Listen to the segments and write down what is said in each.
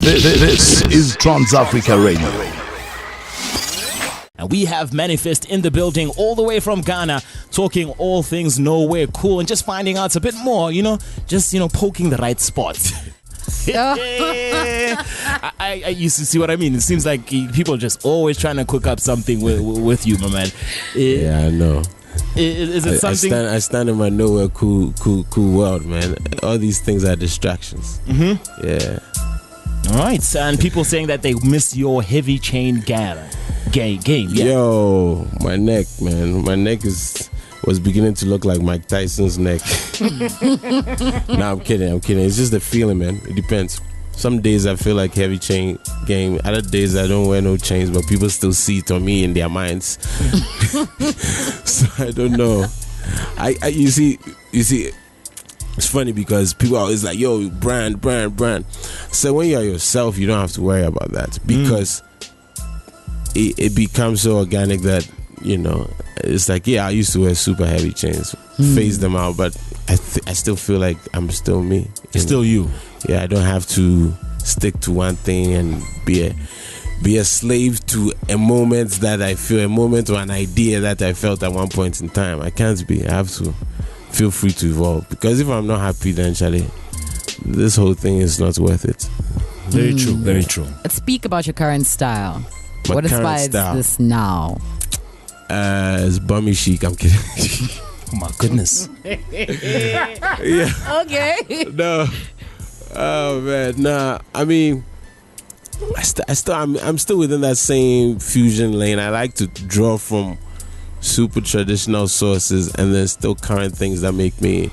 This is Trans Africa Radio. And we have M.anifest in the building all the way from Ghana, talking all things nowhere cool and just finding out a bit more, just poking the right spot. I used to see what I mean. It seems like people are just always trying to cook up something with you, my man. Yeah, I know. Is it something? I stand in my nowhere cool world, man. All these things are distractions. Mm-hmm. Yeah. All right, and people saying that they miss your heavy chain game. Yeah. Yo, my neck, man. My neck was beginning to look like Mike Tyson's neck. Nah, I'm kidding. It's just the feeling, man. It depends. Some days I feel like heavy chain game. Other days I don't wear no chains, but people still see it on me in their minds. So I don't know. You see. It's funny because people are always like, yo, brand. So when you're yourself, you don't have to worry about that because it becomes so organic that, it's like, yeah, I used to wear super heavy chains, phase them out, but I still feel like I'm still me. Still you. Yeah, I don't have to stick to one thing and be a slave to a moment or an idea that I felt at one point in time. I can't be. I have to feel free to evolve, because if I'm not happy, then Charlie, this whole thing is not worth it. Very true, very true. Let's speak about your current style. What inspires this now? It's bummy chic. I'm kidding. Oh my goodness. Yeah. Okay. No. Oh man. Nah. I mean, I'm still within that same fusion lane. I like to draw from super traditional sources and then still current things that make me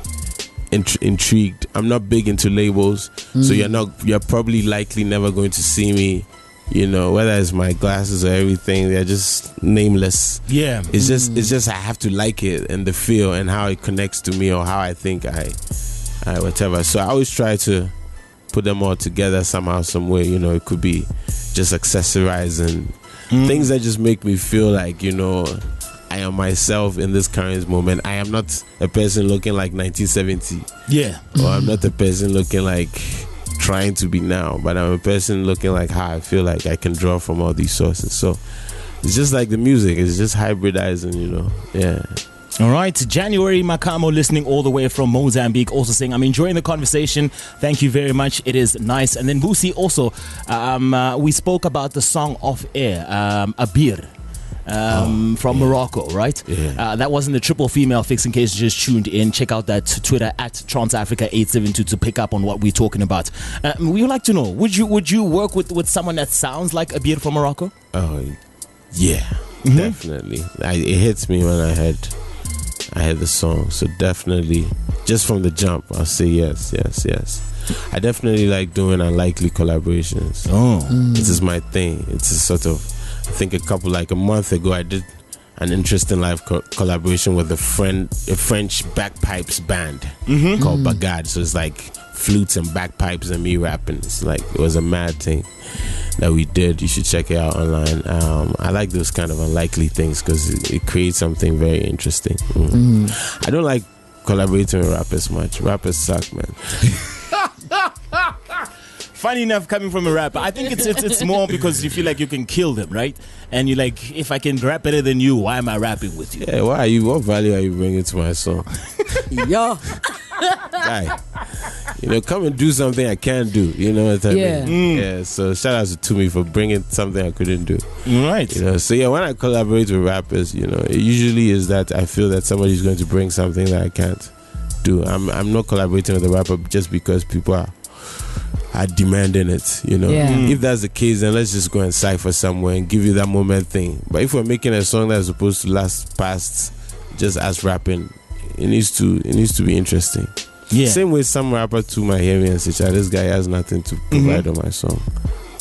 intrigued. I'm not big into labels, so you're probably likely never going to see me, whether it's my glasses or everything, they're just nameless. Yeah. It's just I have to like it and the feel and how it connects to me or how I think I whatever. So I always try to put them all together somehow, some way. It could be just accessorizing things that just make me feel like, I am myself in this current moment. I am not a person looking like 1970. Yeah. Or I'm not a person looking like trying to be now, but I'm a person looking like how I feel like I can draw from all these sources. So it's just like the music. It's just hybridizing, Yeah. All right, January Makamo listening all the way from Mozambique, also saying, I'm enjoying the conversation. Thank you very much. It is nice. And then Busi also, we spoke about the song off air, Abir. From Morocco, right? Yeah. That wasn't the triple female fix, in case you just tuned in. Check out that Twitter at TransAfrica872 to pick up on what we're talking about. We would like to know, would you work with someone that sounds like Abir from Morocco? Oh, yeah, definitely. It hits me when I heard the song, so definitely, just from the jump, I'll say yes. I definitely like doing unlikely collaborations. This is my thing. It's a sort of, I think a month ago, I did an interesting live collaboration with a French bagpipes band called Bagad. So it's like flutes and bagpipes and me rapping. It's like, it was a mad thing that we did. You should check it out online. I like those kind of unlikely things because it creates something very interesting. I don't like collaborating with rappers much. Rappers suck, man. Funny enough, coming from a rapper, I think it's more because you feel like you can kill them, right? And you're like, if I can rap better than you, why am I rapping with you? Yeah, why are you? What value are you bringing to my song? Yo. Guy, come and do something I can't do. You know what I mean? Yeah. So shout out to me for bringing something I couldn't do. Right. So yeah, when I collaborate with rappers, it usually is that I feel that somebody's going to bring something that I can't do. I'm not collaborating with a rapper just because people are demanding it, If that's the case, then let's just go and cypher somewhere and give you that moment thing. But if we're making a song that's supposed to last past just us rapping, it needs to be interesting. Yeah. Same way some rapper too might hear me and say, this guy has nothing to provide on my song,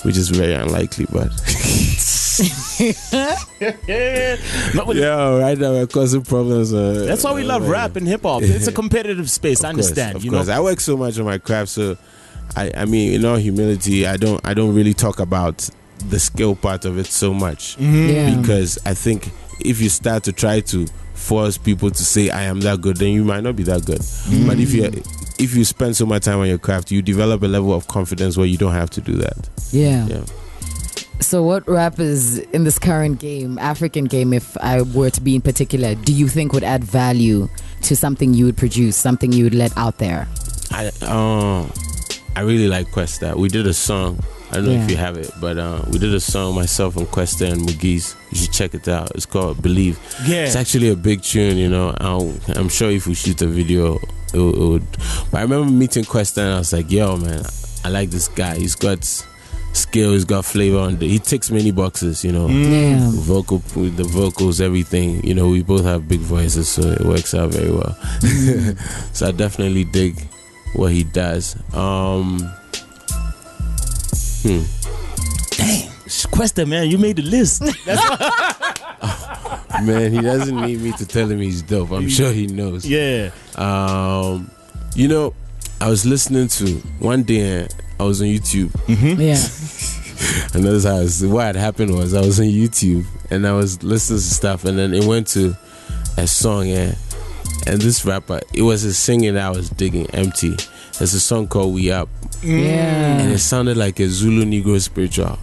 which is very unlikely, but yeah, right now we're causing problems. That's why we love rap and hip hop. It's a competitive space. I understand. Of course. I work so much on my craft, so I mean, in all humility, I don't really talk about the skill part of it so much because I think if you start to try to force people to say I am that good, then you might not be that good. But if you're if you spend so much time on your craft, you develop a level of confidence where you don't have to do that. Yeah. So what rappers in this current game, African game, if I were to be in particular, do you think would add value to something you would produce, something you would let out there? I really like Questa. We did a song. I don't know if you have it, but we did a song, myself and Questa and Mugiz. You should check it out. It's called Believe. Yeah. It's actually a big tune, you know. I'm sure if we shoot a video, it would. But I remember meeting Questa and I was like, yo, man, I like this guy. He's got skill, he's got flavor. He ticks many boxes, you know. Vocal, with the vocals, everything. You know, we both have big voices, so it works out very well. So I definitely dig what he does. Damn, Questa, man, you made the list. Man, he doesn't need me to tell him he's dope. I'm sure he knows. Yeah. You know, I was listening to one day. I was on YouTube. And that's how what had happened was I was on YouTube and I was listening to stuff, and then it went to a song, and this rapper, it was a singing that I was digging, Empty. There's a song called We Up. And it sounded like a Zulu Negro spiritual.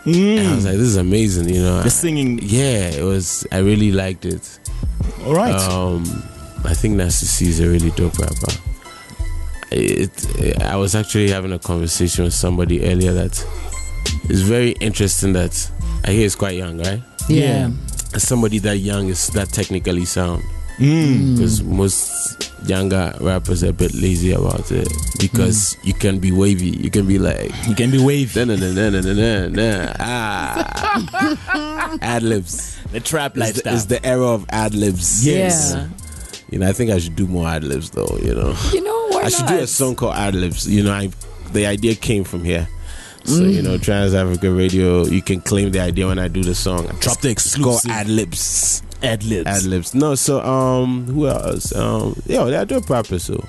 And I was like, this is amazing, you know. The singing. Yeah, it was. I really liked it. All right. I think Nasty C is a really dope rapper. I was actually having a conversation with somebody earlier that is very interesting, that I hear is quite young, right? Yeah. As somebody that young is that technically sound. Because most younger rappers are a bit lazy about it, because you can be wavy, you can be like, ad-libs. The trap lifestyle. It's the era of ad-libs. Yes. You know, I think I should do more ad-libs though, you know. You know, why I should do a song called ad-libs. You know, the idea came from here. So, you know, Trans Africa Radio, you can claim the idea when I do the song. Drop the exclusive. It's called ad-libs. Ad-libs. No, so who else? They're dope rappers. So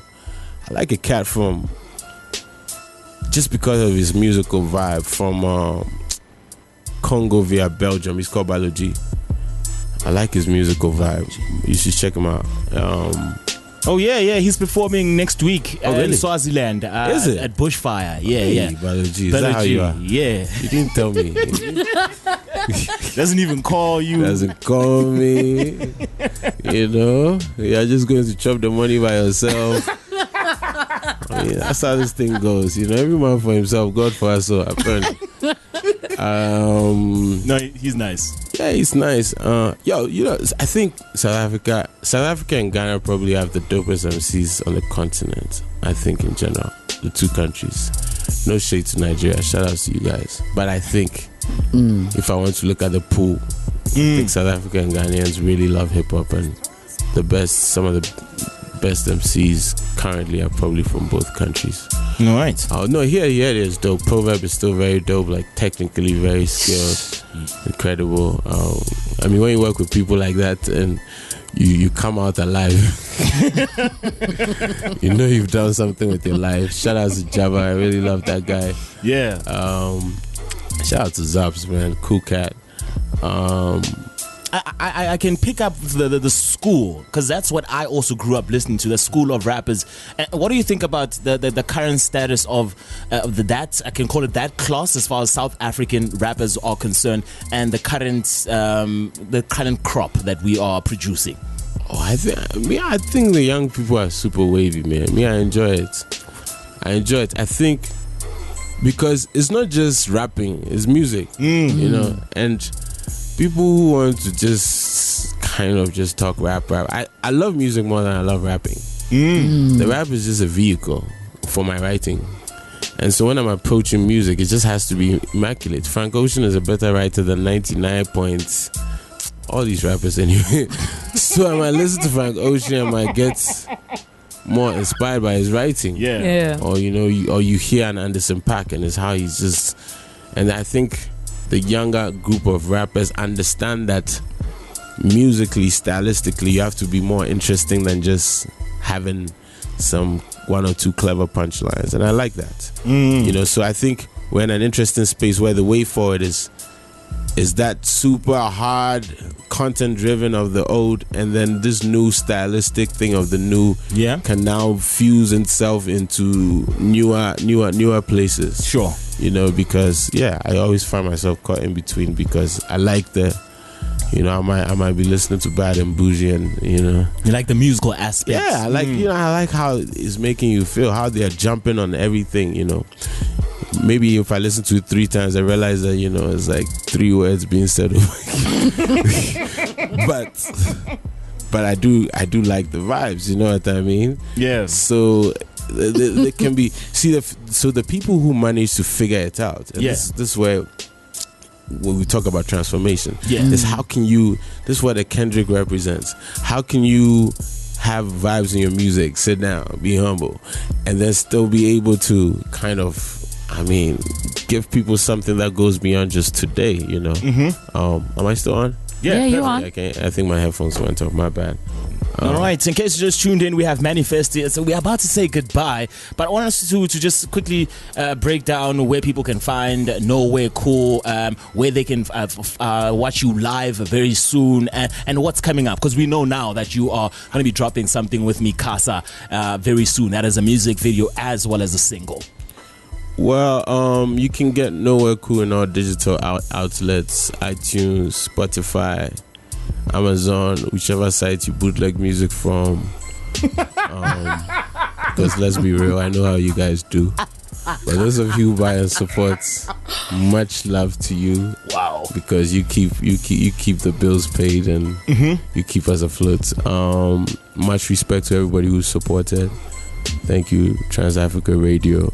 I like a cat from, just because of his musical vibe, from Congo via Belgium. He's called Balogi. I like his musical vibe. You should check him out. Oh yeah, he's performing next week in Swaziland. Is it? At Bushfire? Yeah. Balogi, is that how you are? Yeah. You didn't tell me. Doesn't even call you. Doesn't call me. You know, you're just going to chop the money by yourself. I mean, that's how this thing goes. You know, every man for himself, God for us. So apparently, no, he's nice. Yeah, he's nice. You know, I think South Africa and Ghana probably have the dopest MCs on the continent. I think in general, the two countries. No shade to Nigeria. Shout out to you guys. But I think if I want to look at the pool, I think South Africa and Ghanaians really love hip hop, and some of the best MCs currently are probably from both countries. All right. Oh no, here it is dope. Proverb is still very dope, like technically very skilled, incredible. I mean, when you work with people like that and you come out alive, you know you've done something with your life. Shout out to Java, I really love that guy. Yeah. Shout out to Zaps, man, cool cat. I can pick up the school, because that's what I also grew up listening to, the school of rappers. And what do you think about the current status of that, I can call it that class, as far as South African rappers are concerned, and the current crop that we are producing? Oh, I think the young people are super wavy, man. I enjoy it. I think because it's not just rapping, it's music, you know, and people who want to just kind of just talk rap. I love music more than I love rapping. The rap is just a vehicle for my writing. And so when I'm approaching music, it just has to be immaculate. Frank Ocean is a better writer than 99 points. All these rappers anyway. So I might listen to Frank Ocean, I might get more inspired by his writing. Yeah. Or you hear an Anderson .Paak, and it's how he's just. And I think the younger group of rappers understand that musically, stylistically, you have to be more interesting than just having some one or two clever punchlines, and I like that. You know, so I think we're in an interesting space where the way forward is is that super hard content driven of the old, and then this new stylistic thing of the new can now fuse itself into newer places. Sure. You know, because I always find myself caught in between, because I like the, you know, I might be listening to Bad and Bougie, and you know, you like the musical aspect. Yeah, I like I like how it's making you feel, how they are jumping on everything. You know, maybe if I listen to it 3 times, I realize that, you know, it's like 3 words being said. but I do like the vibes. You know what I mean? Yeah. So they can be so the people who manage to figure it out. And this is where, when we talk about transformation, is how can you, this is what a Kendrick represents. How can you have vibes in your music, sit down, be humble, and then still be able to kind of, I mean, give people something that goes beyond just today, you know? Am I still on? Yeah, you are. Okay, I think my headphones went off, my bad. All right, in case you just tuned in, we have M.anifest here. So we're about to say goodbye, but I want us to just quickly break down where people can find Nowhere Cool, where they can watch you live very soon, and what's coming up. Because we know now that you are going to be dropping something with Micasa very soon. That is a music video as well as a single. Well, you can get Nowhere Cool in all digital outlets, iTunes, Spotify, Amazon, whichever site you bootleg music from. Because let's be real, I know how you guys do. But those of you who buy and support, much love to you. Wow! Because you keep the bills paid, and you keep us afloat. Much respect to everybody who supported. Thank you, Trans Africa Radio.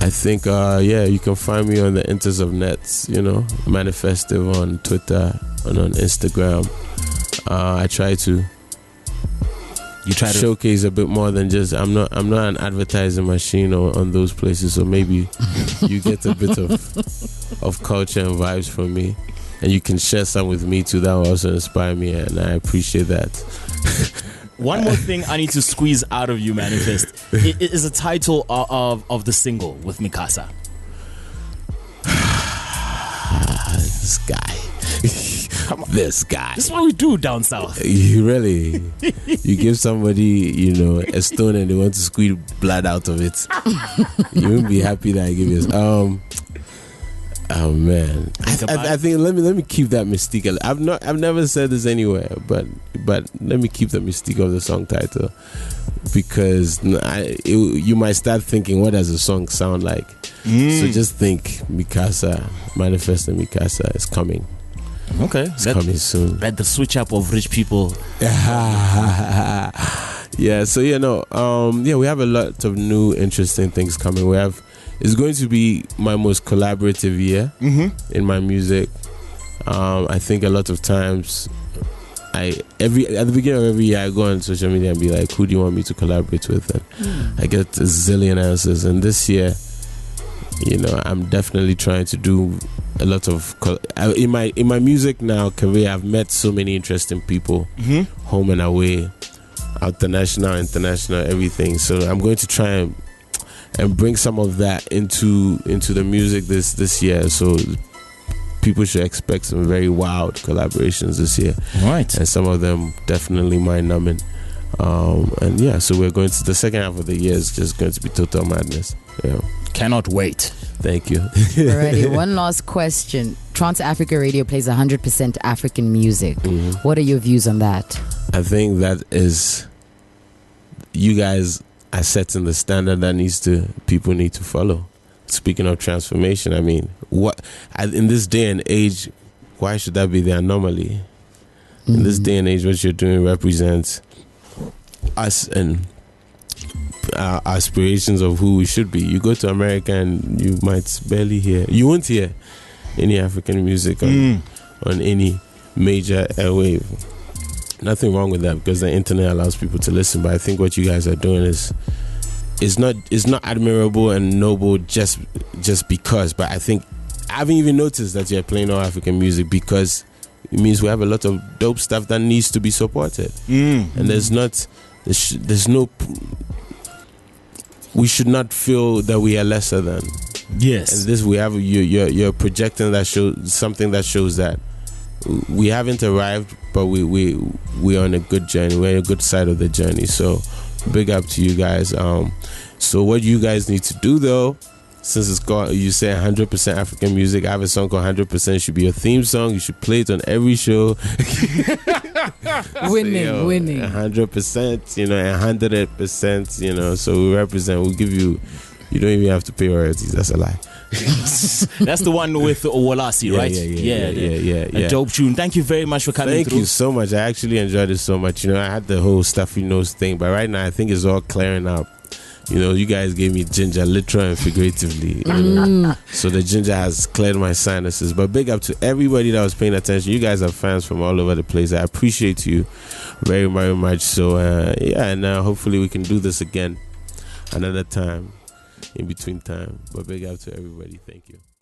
I think you can find me on the inters of nets, you know, M.anifest on Twitter and on Instagram. I try to showcase a bit more than just, I'm not an advertising machine on those places, so maybe you get a bit of culture and vibes from me, and you can share some with me too. That will also inspire me, and I appreciate that. One more thing I need to squeeze out of you, M.anifest. It is the title of the single with Micasa. This guy. This guy. This is what we do down south. You really, you give somebody, you know, a stone and they want to squeeze blood out of it. You won't be happy that I give you. Oh man, I think let me keep that mystique. I've never said this anywhere, but let me keep the mystique of the song title, because you might start thinking, what does the song sound like? So just think, Micasa, M.anifest and Micasa is coming. Okay, it's coming soon. But the switch up of rich people. Yeah. So we have a lot of new interesting things coming. It's going to be my most collaborative year in my music. I think a lot of times, at the beginning of every year, I go on social media and be like, who do you want me to collaborate with? And I get a zillion answers. And this year, you know, I'm definitely trying to do a lot of in my music now career. I've met so many interesting people, home and away, international, everything. So I'm going to try and bring some of that into the music this year. So people should expect some very wild collaborations this year. Right. And some of them definitely mind-numbing. And yeah, so we're going to, the second half of the year is just going to be total madness. Yeah. Cannot wait. Thank you. Alrighty, one last question. Trans Africa Radio plays 100% African music. What are your views on that? I think that is, you guys are setting the standard that people need to follow. Speaking of transformation, I mean, in this day and age, why should that be the anomaly? In this day and age, what you're doing represents us and our aspirations of who we should be. You go to America and you might barely hear, you won't hear any African music on any major airwave. Nothing wrong with that, because the internet allows people to listen. But I think what you guys are doing is not admirable and noble just because. But I think I haven't even noticed that you're playing all African music, because it means we have a lot of dope stuff that needs to be supported. And there's no. We should not feel that we are lesser than. Yes. And this we have you're projecting that something that shows that we haven't arrived, but we're on a good journey. We're on a good side of the journey. So big up to you guys. So what you guys need to do though, since it's called, you say 100% African music, I have a song called 100%. It should be your theme song. You should play it on every show. Winning. 100%, you know, 100%, you know. So we represent. We'll give you. You don't even have to pay royalties. That's a lie. That's the one with Owolasi, right? Yeah. A dope tune. Thank you very much for coming through. Thank you so much. I actually enjoyed it so much. You know, I had the whole stuffy nose thing, but right now I think it's all clearing up. You know, you guys gave me ginger, literally and figuratively. You know? So the ginger has cleared my sinuses. But big up to everybody that was paying attention. You guys are fans from all over the place. I appreciate you very, very much. So, and hopefully we can do this again another time, in between time. But big up to everybody. Thank you.